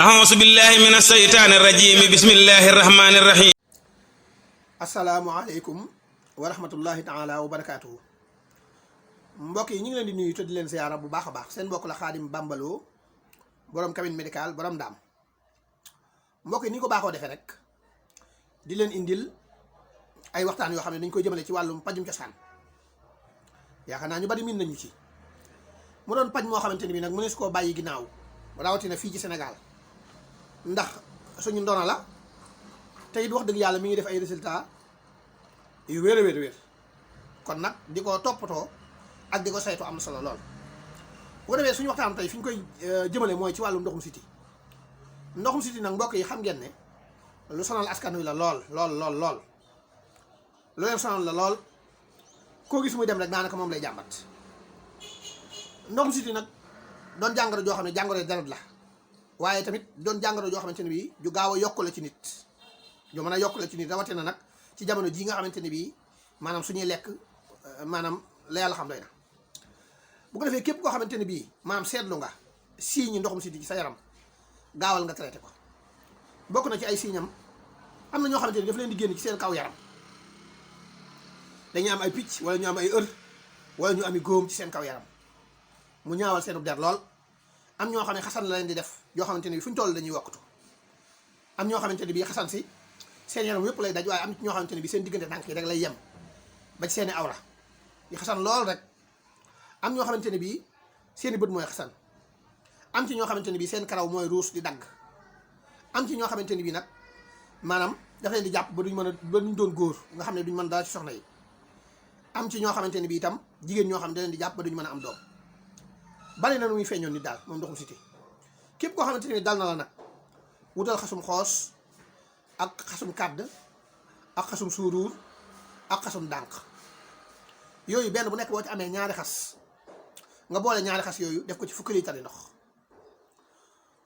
أعوذ بالله من الشيطان الرجيم بسم الله الرحمن الرحيم asalaamaaleykum wa rahmatullahi taala wa barakaatuhu. Mbokk yi ñu ngi leen di nuyu te di leen ziyaara bu baax a baax. Seen mbokk la Xaadim Bamba Lo borom cabine médical borom ndaam. Mbokk yi ni ko baaxoo defee rek di leen indil ay waxtaan yoo xam ne dañ koy jëmale ci wàllum pajum cosaan. yaakaar naa ñu bari miin nañu ci mu doon paj moo xamante ni bi nag mënees koo bàyyi ginnaaw rawatina fii ci Sénégal ndax suñu ndono la te it wax dëgg yàlla mi ngi def ay résultats yu wér a wér kon nag di ko toppatoo ak di ko saytu am na solo lool. bu ko defee suñu waxtaan tey fi ñu koy jëmale mooy ci wàllum ndoxum siti. ndoxum siti nag mbokk yi xam ngeen ne lu sonal askan wi la lool lu leen sonal la lool koo gis muy dem rek daanaka moom lay jàmbat. ndoxum siti nag doon jàngoro joo xam ne jàngoro deret la waaye tamit doon jàngoro joo xamante ne bii ju gaaw a yokku la ci nit. ju mën a yokk la ci nit rawatina nag ci jamono jii nga xamante ne bii maanaam suñuy lekk maanaam la yàlla xam doy na. bu ko defee képp koo xamante ne bii maanaam seetlu nga siiñi ndoxum siti ci sa yaram gaawal nga traité ko. bokk na ci ay siiñam am na ñoo xamante ne daf leen di génn ci seen kaw yaram dañuy am ay picc wala ñu am ay wala ñu ami góom ci seen kaw yaram mu ñaawal seen der lool. am ñoo xam ne xasan la leen di def yoo xamante ne bii fu ñu toll dañuy wokkatu. am ñoo xamante ne bii xasan si seen yaram yëpp lay daj waaye am ñoo xamante ne bii seen diggante tànk yi rek lay yem ba ci seeni awra yi xasan lool rek. am ñoo xamante ne bii seeni bët mooy xasan. am ci ñoo xamante ne bii seen karaw mooy ruus di dagg. am ci ñoo xamante ne bii nag maanaam daf leen di jàpp ba duñ doon góor nga xam ne duñ mën dara ci soxna yi. am ci ñoo xamante ne bii itam jigéen ñoo xam ne da leen di jàpp ba duñ mën a am doom. bari na nu muy feeñoon nit daal moom ndoxum siti. képp koo xamante ne dal na la nag wutal xasum xoos ak xasum kàdd ak xasum suuruur ak xasum dànq yooyu benn bu nekk boo ci amee ñaari xas nga boole ñaari xas yooyu def ko ci fukki liitari ndox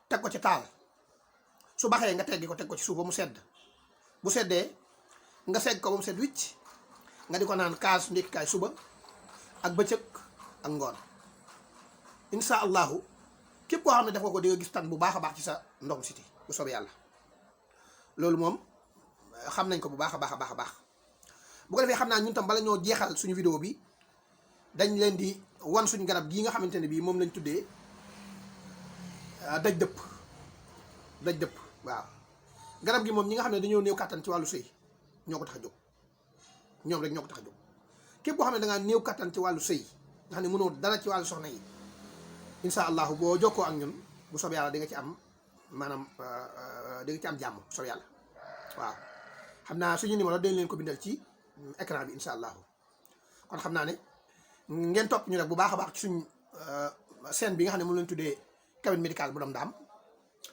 teg ko ci taal su baxee nga teggi ko teg ko ci suuf ba mu sedd bu seddee nga segg ko ba mu sedd wicc nga di ko naan kaas ndékkikaay suba ak bëccëg ak ngoon insha allahu képp koo xam ne def nga ko di nga gis tan bu baax a baax ci sa ndoxum siti bu soobee yàlla. loolu moom xam nañ ko bu baax a baax bu ko defee xam naa ñun tam bala ñoo jeexal suñu vidéo bi dañ leen di wan suñu garab gii nga xamante ne bii moom lañ tuddee daj dëpp waaw. garab gi moom ñi nga xam ne dañoo néew kàttan ci wàllu sëy ñoo ko tax a jóg ñoom rek ñoo ko tax a jóg. képp koo xam ne da ngaa néew kàttan ci wàllu sëy nga xam ne mënoo dara ci wàllu soxna yi insha allahu boo jokkoo ak ñun bu soobee yàlla di nga ci am maanaam di nga ci am jàmm soobee yàlla waaw. xam naa suñu numéro dañ leen ko bindal ci écran bi insha allahu. kon xam naa ne ngeen topp ñu rek bu baax a baax ci suñ chaîne bi nga xam ne moom lañ tuddee cabine médical borom ndaam.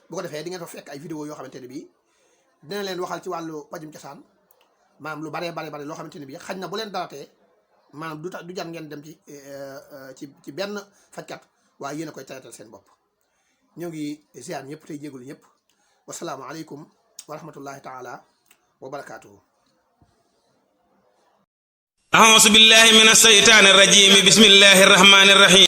bu ko defee di ngeen fa fekk ay vidéo yoo xamante ne bii dina leen waxal ci wàllu pajum cosaan maanaam lu bare loo xamante ne bii xañ na bu leen dalatee maanaam du jar ngeen dem ci benn fajkat waaye yéen a koy traité seen bopp. ñoo ngi ziar ñëpp tey jégalu ñëpp wasalaamu aleykum wa rahmatullahi taala wa barakaatuhu. أعوذ بالله من الشيطان الرجيم بسم الله الرحمن الرحيم